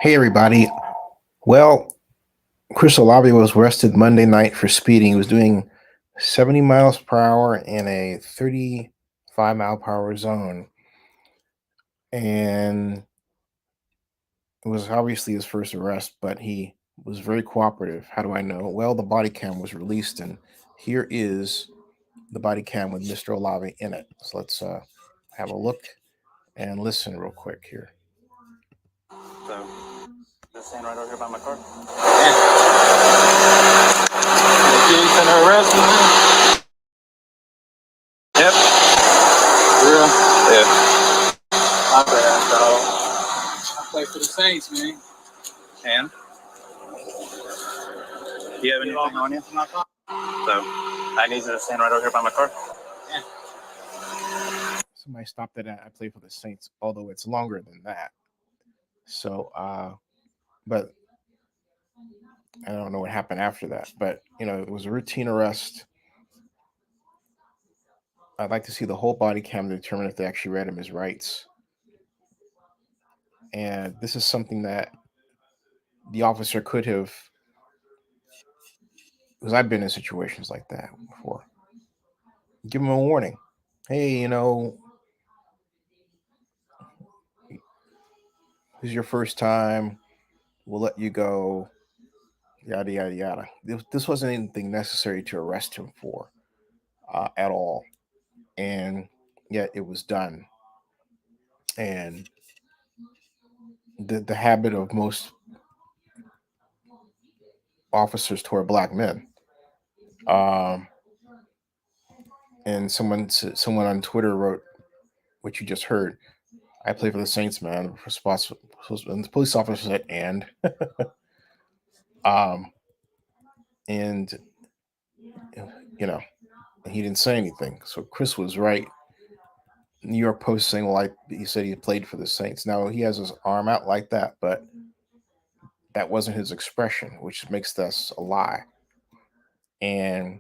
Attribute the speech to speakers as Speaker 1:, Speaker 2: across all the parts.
Speaker 1: Hey everybody. Well, Chris Olave was arrested Monday night for speeding. He was doing 70 miles per hour in a 35-mile-per-hour zone. And it was obviously his first arrest, but he was very cooperative. How do I know? Well, the body cam was released, and here is the body cam with Mr. Olave in it. So let's have a look and listen real quick here.
Speaker 2: So, just stand right over here by my car. Police under arrest. Yep. Real. Yeah. My bad, dog. I play for the Saints, man. And? Do you have anything on you? So, I need you to stand right over here by my car. Yeah.
Speaker 1: Somebody stopped it at I play for the Saints, although it's longer than that. So, but I don't know what happened after that. But, it was a routine arrest. I'd like to see the whole body cam to determine if they actually read him his rights. And this is something that the officer could have, because I've been in situations like that before. Give him a warning. Hey, this is your first time. We'll let you go. Yada, yada, yada. This wasn't anything necessary to arrest him for at all. And yet it was done. And the habit of most officers toward black men. Um, and someone on Twitter wrote what you just heard. I play for the Saints, man. And the police officer said, um, and you know, he didn't say anything. So Chris was right. New York Post saying, well, he said he played for the Saints. Now he has his arm out like that, but that wasn't his expression, which makes this a lie. And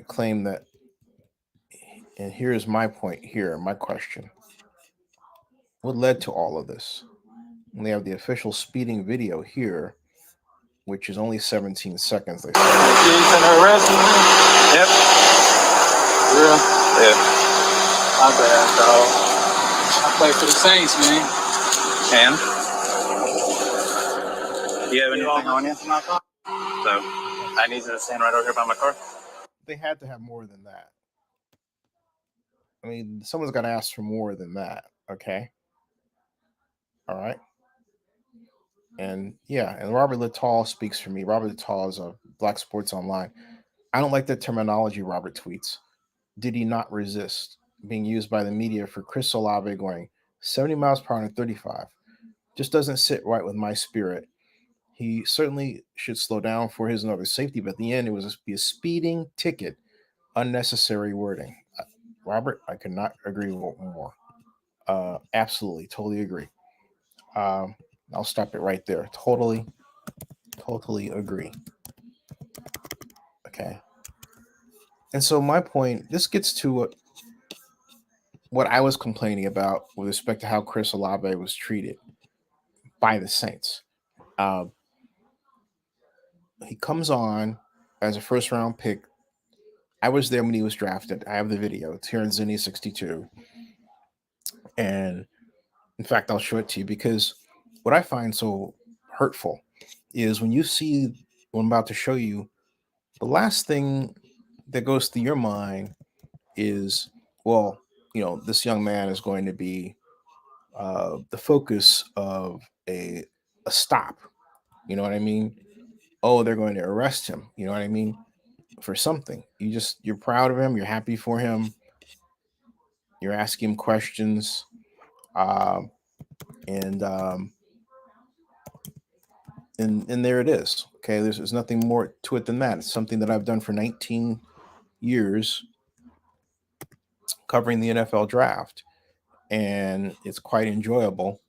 Speaker 1: claim that. And here's my point here, my question. What led to all of this? And they have the official speeding video here, which is only 17 seconds. They say.
Speaker 2: Police under arrest. Yep. Real. Yeah. My bad, dog. I play for the Saints, man. And? Do you have anything on you? So, I need you to stand right over here by my car.
Speaker 1: They had to have more than that. I mean, someone's got to ask for more than that. Okay. All right. And yeah, and Robert Littall speaks for me. Robert Littall is a Black Sports Online. I don't like the terminology Robert tweets. Did he not resist being used by the media for Chris Olave going 70 miles per hour and 35? Just doesn't sit right with my spirit. He certainly should slow down for his and other safety, but at the end, it was be a speeding ticket, unnecessary wording. Robert, I could not agree more. Absolutely, totally agree. Um, I'll stop it right there. Totally agree. Okay. And so my point, this gets to what I was complaining about with respect to how Chris Olave was treated by the Saints. Um, he comes on as a first round pick. I was there when he was drafted. I have the video. It's here in Zinni 62. And in fact, I'll show it to you because what I find so hurtful is when you see what I'm about to show you, the last thing that goes through your mind is, well, this young man is going to be the focus of a stop. You know what I mean? Oh, they're going to arrest him. You know what I mean? For something. You're proud of him. You're happy for him. You're asking him questions. Um, and and there it is. Okay, there's nothing more to it than that. It's something that I've done for 19 years, covering the NFL draft, and it's quite enjoyable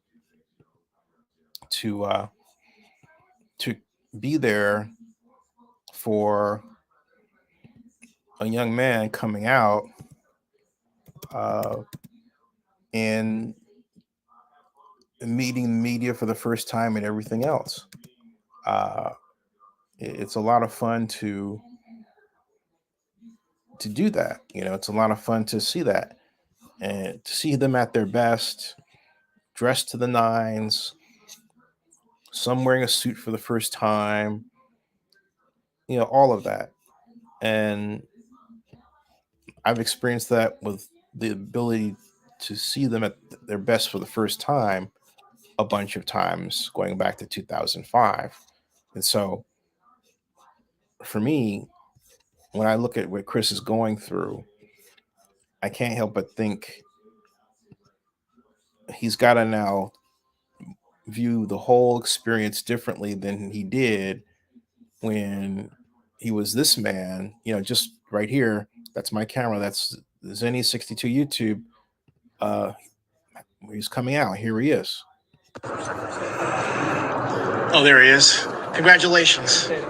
Speaker 1: to to be there for a young man coming out uh, and meeting the media for the first time and everything else. Uh, it's a lot of fun to do that. It's a lot of fun to see that and to see them at their best, dressed to the nines, some wearing a suit for the first time, all of that. And I've experienced that with the ability to see them at their best for the first time a bunch of times going back to 2005. And so for me, when I look at what Chris is going through, I can't help but think he's got to now view the whole experience differently than he did when he was this man, just right here. That's my camera. That's Zenny62 YouTube. Uh, he's coming out. Here he is.
Speaker 3: Oh, there he is. Congratulations. Good.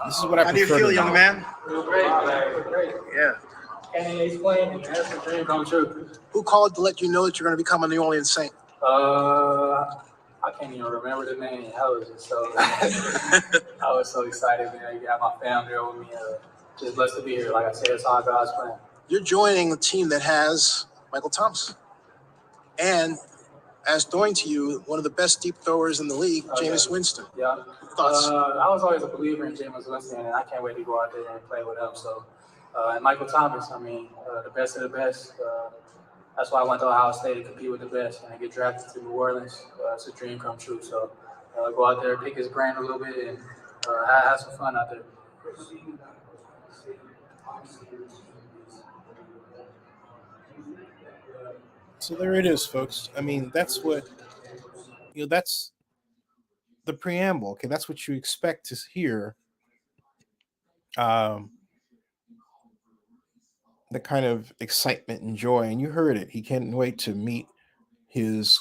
Speaker 1: This is what I
Speaker 3: How do you feel, young man?
Speaker 2: Feel great, man. Feel great.
Speaker 3: Yeah.
Speaker 2: Can't even explain it, man. That's a dream come true.
Speaker 3: Who called to let you know that you're going to become a New Orleans Saint?
Speaker 2: I can't even remember the name. I was just so I was so excited, man. You got my family there with me. Just blessed to be here. Like I said, it's all God's plan.
Speaker 3: You're joining a team that has Michael Thomas. And as throwing to you, one of the best deep throwers in the league, Jameis Winston.
Speaker 2: Yeah.
Speaker 3: Thoughts?
Speaker 2: I was always a believer in Jameis Winston, and I can't wait to go out there and play with him. So, and Michael Thomas, the best of the best. That's why I went to Ohio State to compete with the best and get drafted to New Orleans. It's a dream come true. So, go out there, pick his brain a little bit, and have some fun out there.
Speaker 1: So there it is, folks. That's what that's the preamble. Okay, that's what you expect to hear. The kind of excitement and joy, and you heard it. He can't wait to meet his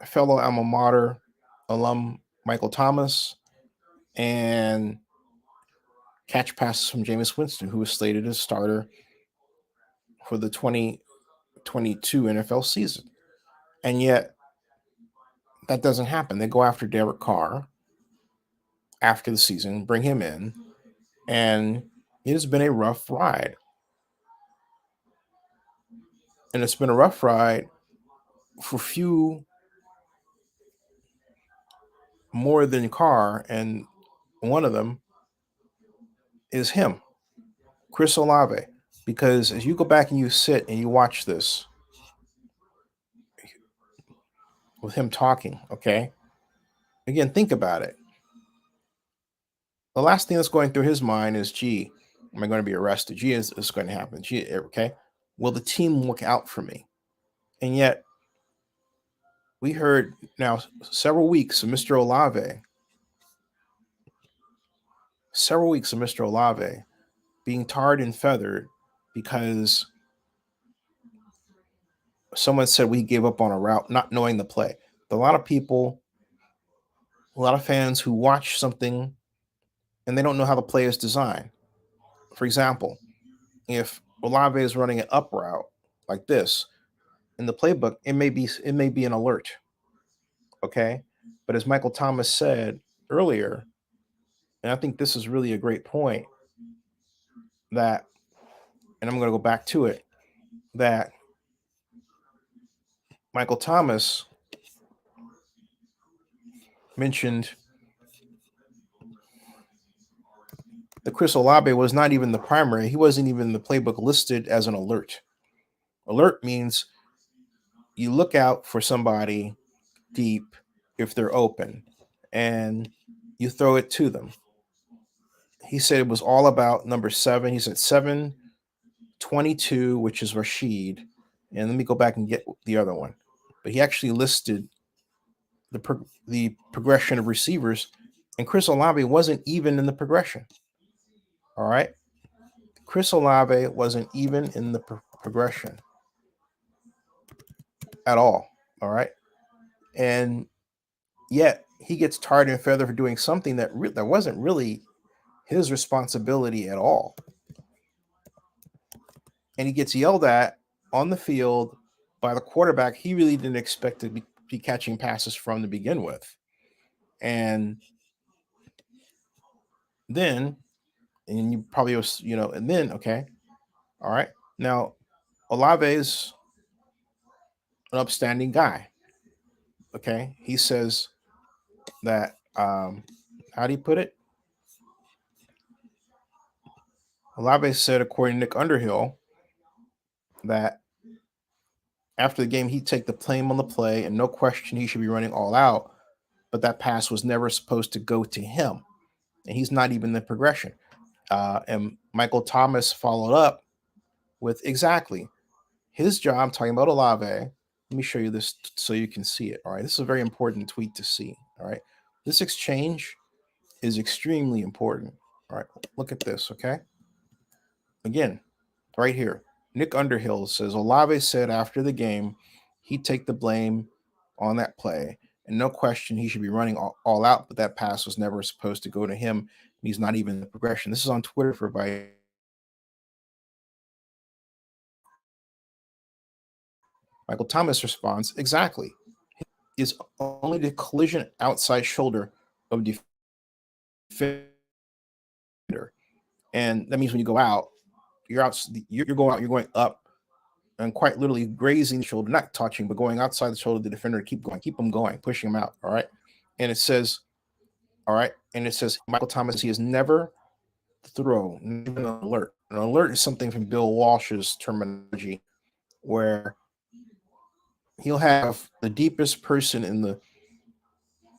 Speaker 1: fellow alma mater alum Michael Thomas and catch passes from Jameis Winston, who was slated as starter for the 2022 NFL season. And yet that doesn't happen. They go after Derek Carr after the season, bring him in, and it has been a rough ride. And it's been a rough ride for few more than Carr, and one of them is him, Chris Olave. Because as you go back and you sit and you watch this with him talking, okay? Again, think about it. The last thing that's going through his mind is, gee, am I going to be arrested? Gee, is this going to happen? Gee, okay? Will the team look out for me? And yet, we heard now several weeks of Mr. Olave being tarred and feathered because someone said we gave up on a route, not knowing the play. A lot of people, a lot of fans who watch something and they don't know how the play is designed. For example, if Olave is running an up route like this in the playbook, it may be an alert. Okay. But as Michael Thomas said earlier, and I think this is really a great point, that, and I'm going to go back to it, that Michael Thomas mentioned that Chris Olave was not even the primary. He wasn't even in the playbook listed as an alert. Alert means you look out for somebody deep if they're open and you throw it to them. He said it was all about number 7. He said 722, which is Rashid. And let me go back and get the other one. But he actually listed the progression of receivers, and Chris Olave wasn't even in the progression. All right. Chris Olave wasn't even in the progression at all. All right. And yet he gets tarred and feathered for doing something that wasn't really his responsibility at all. And he gets yelled at on the field by the quarterback he really didn't expect to be catching passes from to begin with. And then, and you probably was, and then, okay, all right. Now, Olave is an upstanding guy. Okay. He says that, how do you put it? Olave said, according to Nick Underhill, that after the game, he'd take the blame on the play and no question he should be running all out. But that pass was never supposed to go to him. And he's not even the progression. And Michael Thomas followed up with exactly his job, talking about Olave. Let me show you this so you can see it. All right. This is a very important tweet to see. All right. This exchange is extremely important. All right. Look at this. Okay. Again, right here. Nick Underhill says Olave said after the game he'd take the blame on that play. And no question he should be running all out, but that pass was never supposed to go to him. He's not even the progression. This is on Twitter for by Michael Thomas responds, exactly. Is only the collision outside shoulder of defender. And that means when you go out, you're going out, you're going up and quite literally grazing the shoulder, not touching, but going outside the shoulder of the defender to keep them going, pushing them out. All right. And it says, all right. And it says Michael Thomas, he has never thrown, even an alert. An alert is something from Bill Walsh's terminology where he'll have the deepest person in the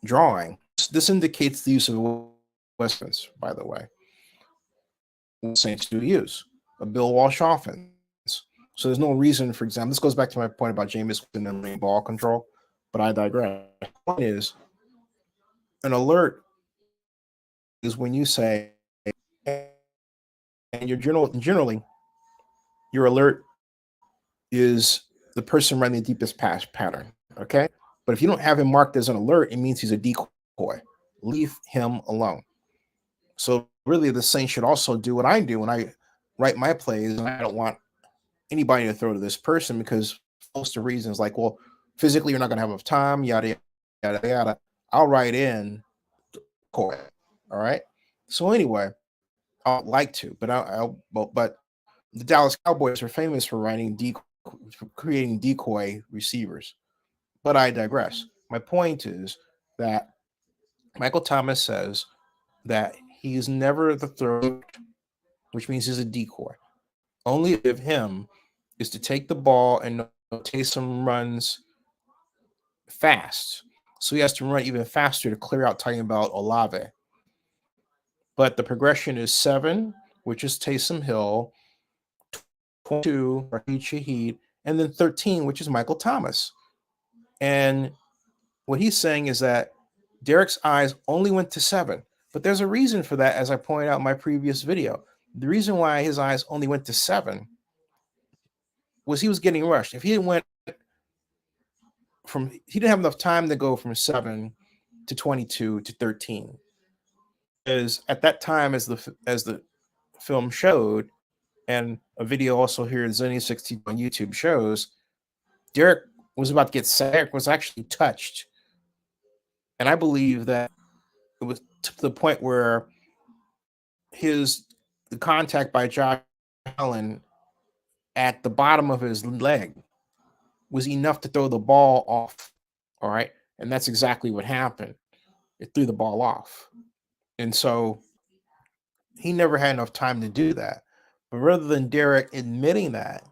Speaker 1: drawing. This indicates the use of weapons, by the way. Saints do use a Bill Walsh offense. So there's no reason, for example, this goes back to my point about Jameis Winston and ball control, but I digress. The point is, an alert is when you say, and generally, your alert is the person running the deepest pass pattern, okay? But if you don't have him marked as an alert, it means he's a decoy. Leave him alone. So really, the Saints should also do what I do when I write my plays, and I don't want anybody to throw to this person because most of reasons like, well, physically you're not going to have enough time, yada yada yada. I'll write in decoy. All right. So anyway, I'd like to, but the Dallas Cowboys are famous for creating decoy receivers. But I digress. My point is that Michael Thomas says that he's never the throw, which means he's a decoy. Only of him is to take the ball and Taysom runs fast. So he has to run even faster to clear out, talking about Olave. But the progression is 7, which is Taysom Hill, 22, Rashid Shaheed, and then 13, which is Michael Thomas. And what he's saying is that Derek's eyes only went to 7. But there's a reason for that, as I pointed out in my previous video. The reason why his eyes only went to 7 was he was getting rushed. If he went he didn't have enough time to go from 7 to 22 to 13. Because at that time, as the film showed, and a video also here at Zenny60 on YouTube shows, Derek was about to get sacked. Derek was actually touched. And I believe that it was to the point where the contact by Josh Allen at the bottom of his leg was enough to throw the ball off. All right. And that's exactly what happened. It threw the ball off. And so he never had enough time to do that. But rather than Derek admitting that,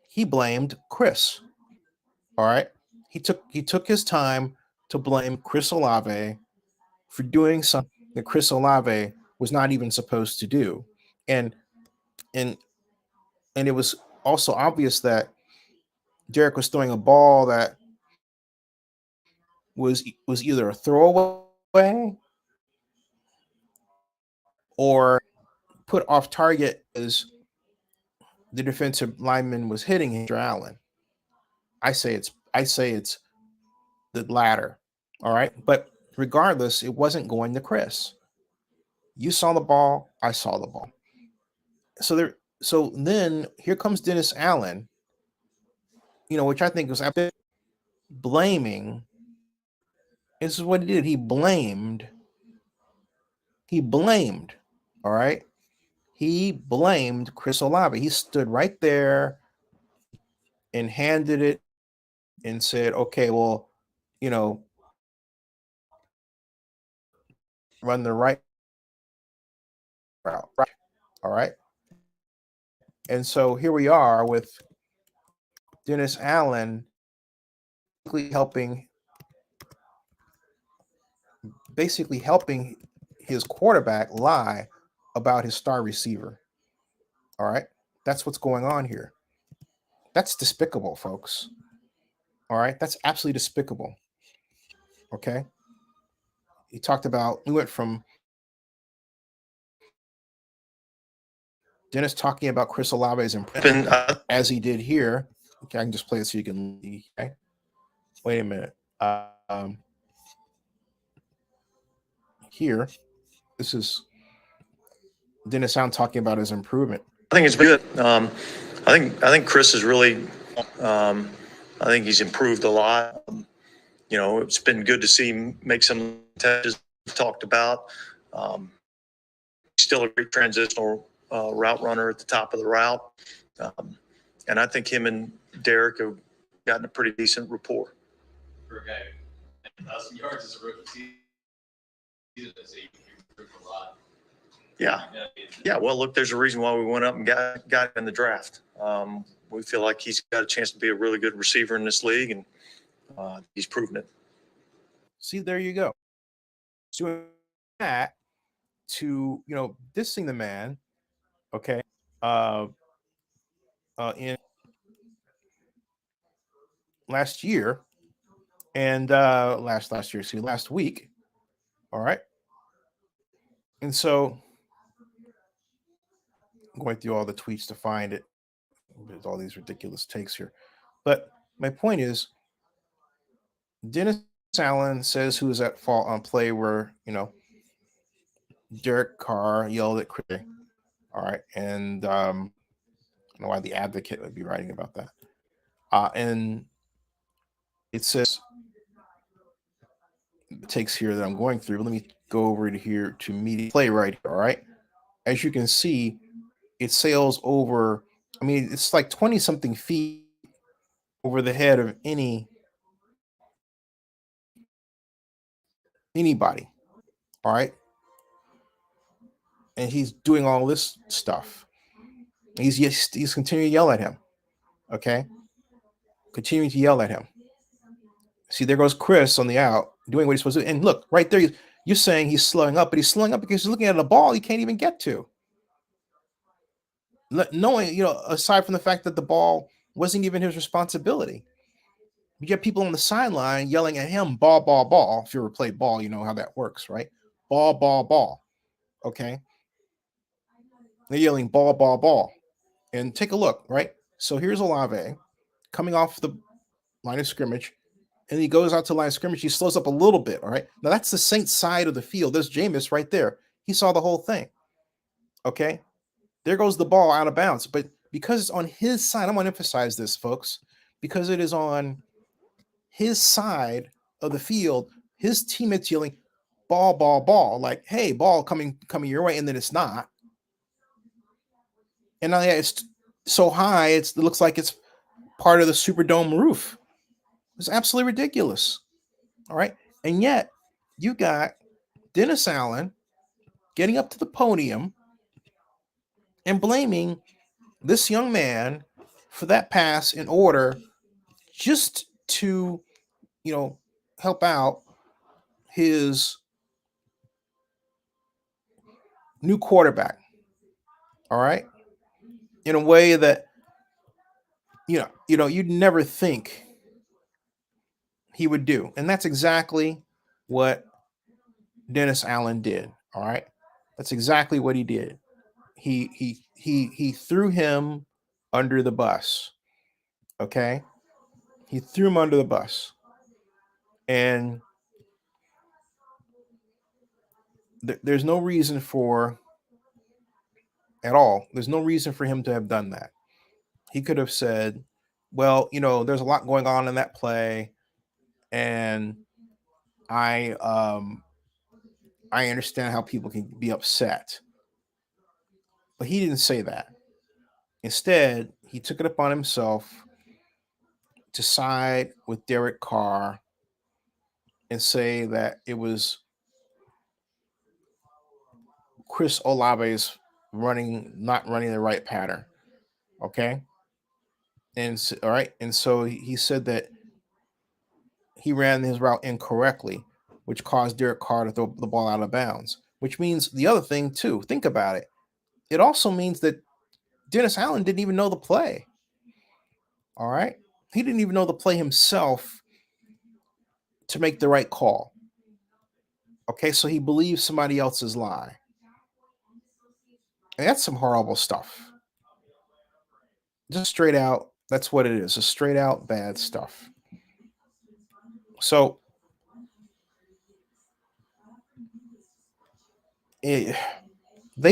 Speaker 1: he blamed Chris. All right. He took his time to blame Chris Olave for doing something that Chris Olave was not even supposed to do. And and and it was also obvious that Derek was throwing a ball that was either a throwaway or put off target as the defensive lineman was hitting Andrew Allen. I say it's the latter. All right. But regardless, it wasn't going to Chris. You saw the ball, I saw the ball. So then here comes Dennis Allen which I think was blaming. This is what he did. He blamed. All right. He blamed Chris Olave. He stood right there and handed it and said, okay, well, run the right route. Right. All right. And so here we are with Dennis Allen basically helping his quarterback lie about his star receiver. All right. That's what's going on here. That's despicable, folks. All right. That's absolutely despicable. Okay. He talked about, we went from Dennis talking about Chris Olave's impression as he did here. Okay. I can just play it so you can see. Okay. Wait a minute. Here, this is Dennis Allen talking about his improvement.
Speaker 4: I think it's good. I think Chris is really. I think he's improved a lot. It's been good to see him make some touches talked about. Still a great transitional route runner at the top of the route, and I think him and Derek have gotten a pretty decent rapport.
Speaker 5: For a guy, 1,000 yards as a rookie season, he improved a lot.
Speaker 4: Yeah. Well, look, there's a reason why we went up and got him in the draft. We feel like he's got a chance to be a really good receiver in this league, and he's proven it.
Speaker 1: See, there you go. So that to dissing the man, okay, in last year and last week. All right, and so I'm going through all the tweets to find it. There's all these ridiculous takes here, but my point is, Dennis Allen says who is at fault on play where Derek Carr yelled at Chris. All right, and I don't know why the Advocate would be writing about that. And it says it takes here that I'm going through. Let me go over to here to media play right here. All right, as you can see, it sails over. I mean, it's like 20 something feet over the head of anybody. All right, and he's doing all this stuff. He's continuing to yell at him. Okay, continuing to yell at him. See, there goes Chris on the out doing what he's supposed to do. And look, right there, you're saying he's slowing up, but he's slowing up because he's looking at a ball he can't even get to. Knowing, aside from the fact that the ball wasn't even his responsibility. You get people on the sideline yelling at him, ball, ball, ball. If you ever played ball, you know how that works, right? Ball, ball, ball. Okay. They're yelling ball, ball, ball. And take a look, right? So here's Olave coming off the line of scrimmage, and he goes out to line of scrimmage. He slows up a little bit, all right? Now, that's the Saints side of the field. There's Jameis right there. He saw the whole thing, okay? There goes the ball out of bounds. But because it's on his side, I'm going to emphasize this, folks, because it is on his side of the field, his teammates yelling, ball, ball, ball, like, hey, ball coming your way, and then it's not. And now it's so high, it looks like it's part of the Superdome roof. It's absolutely ridiculous. All right. And yet you got Dennis Allen getting up to the podium and blaming this young man for that pass in order just to, help out his new quarterback. All right. In a way that, you'd never think he would do. And that's exactly what Dennis Allen did. All right. That's exactly what he did. He threw him under the bus. Okay. He threw him under the bus. And there's no reason there's no reason for him to have done that. He could have said, well, there's a lot going on in that play, and I understand how people can be upset. But he didn't say that. Instead, he took it upon himself to side with Derek Carr and say that it was Chris Olave's not running the right pattern. Okay. And all right. And so he said that he ran his route incorrectly, which caused Derek Carr to throw the ball out of bounds, which means the other thing, too. Think about it. It also means that Dennis Allen didn't even know the play. All right. He didn't even know the play himself to make the right call. Okay. So he believed somebody else's lie. And that's some horrible stuff. Just straight out, that's what it is. Just straight out bad stuff. So they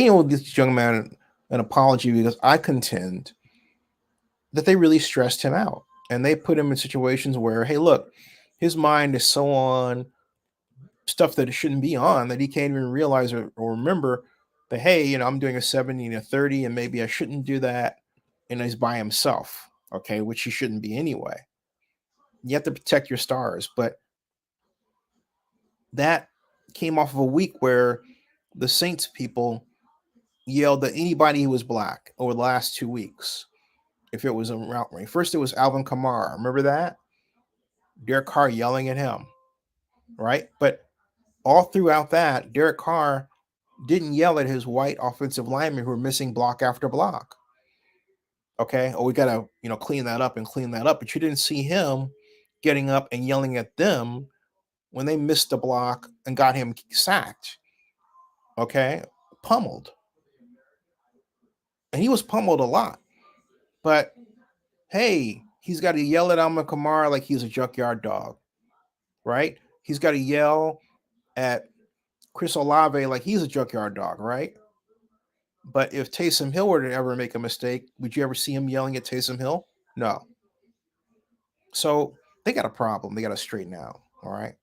Speaker 1: owe this young man an apology because I contend that they really stressed him out. And they put him in situations where, hey, look, his mind is so on stuff that it shouldn't be on that he can't even realize or remember that, hey, I'm doing a 70 and a 30 and maybe I shouldn't do that. And he's by himself, okay, which he shouldn't be anyway. You have to protect your stars. But that came off of a week where the Saints people yelled at anybody who was black over the last 2 weeks. If it was a route running, first it was Alvin Kamara. Remember that? Derek Carr yelling at him, right? But all throughout that, Derek Carr didn't yell at his white offensive linemen who were missing block after block. Okay, we gotta clean that up and clean that up. But you didn't see him getting up and yelling at them when they missed the block and got him sacked. Okay, pummeled, and he was pummeled a lot. But hey, he's got to yell at Alvin Kamara like he's a junkyard dog, right? He's got to yell at Chris Olave like he's a junkyard dog, right? But if Taysom Hill were to ever make a mistake, would you ever see him yelling at Taysom Hill? No. So they got a problem. They got to straighten out. All right.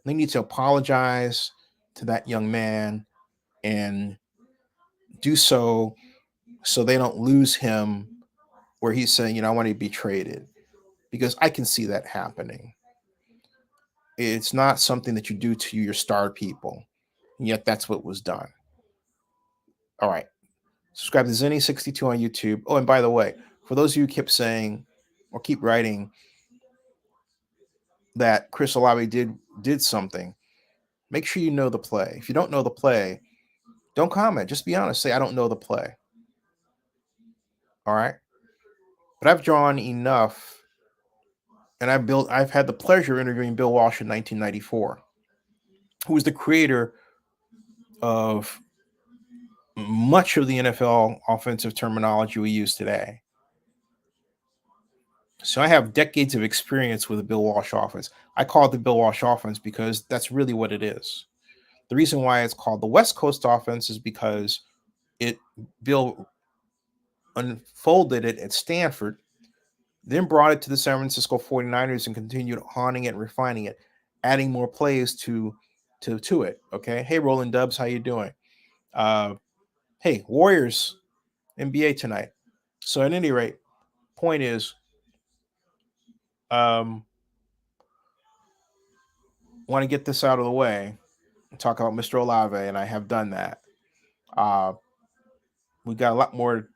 Speaker 1: They need to apologize to that young man and do so they don't lose him where he's saying, I want to be traded, because I can see that happening. It's not something that you do to your star people, and yet that's what was done. All right. Subscribe to Zenny62 on YouTube. Oh, and by the way, for those of you who keep saying or keep writing that Chris Olave did something, make sure you know the play. If you don't know the play, don't comment. Just be honest. Say, I don't know the play. All right. But I've drawn enough, and I've had the pleasure of interviewing Bill Walsh in 1994, who was the creator of much of the NFL offensive terminology we use today. So I have decades of experience with the Bill Walsh offense. I call it the Bill Walsh offense because that's really what it is. The reason why it's called the West Coast offense is because Bill unfolded it at Stanford, then brought it to the San Francisco 49ers and continued honing it and refining it, adding more plays to it. Okay. Hey, Roland Dubs, how you doing? Hey, Warriors NBA tonight. So at any rate, point is, want to get this out of the way and talk about Mr. Olave, and I have done that. We got a lot more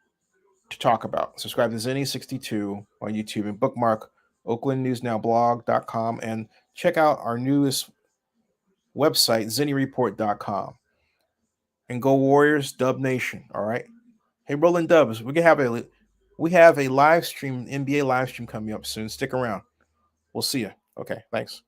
Speaker 1: to talk about. Subscribe to Zenny62 on YouTube and bookmark oaklandnewsnowblog.com and check out our newest website, zennyreport.com. And go Warriors, Dub Nation. All right. Hey, Roland Dubs, we have a live stream, NBA live stream coming up soon. Stick around. We'll see you. Okay, thanks.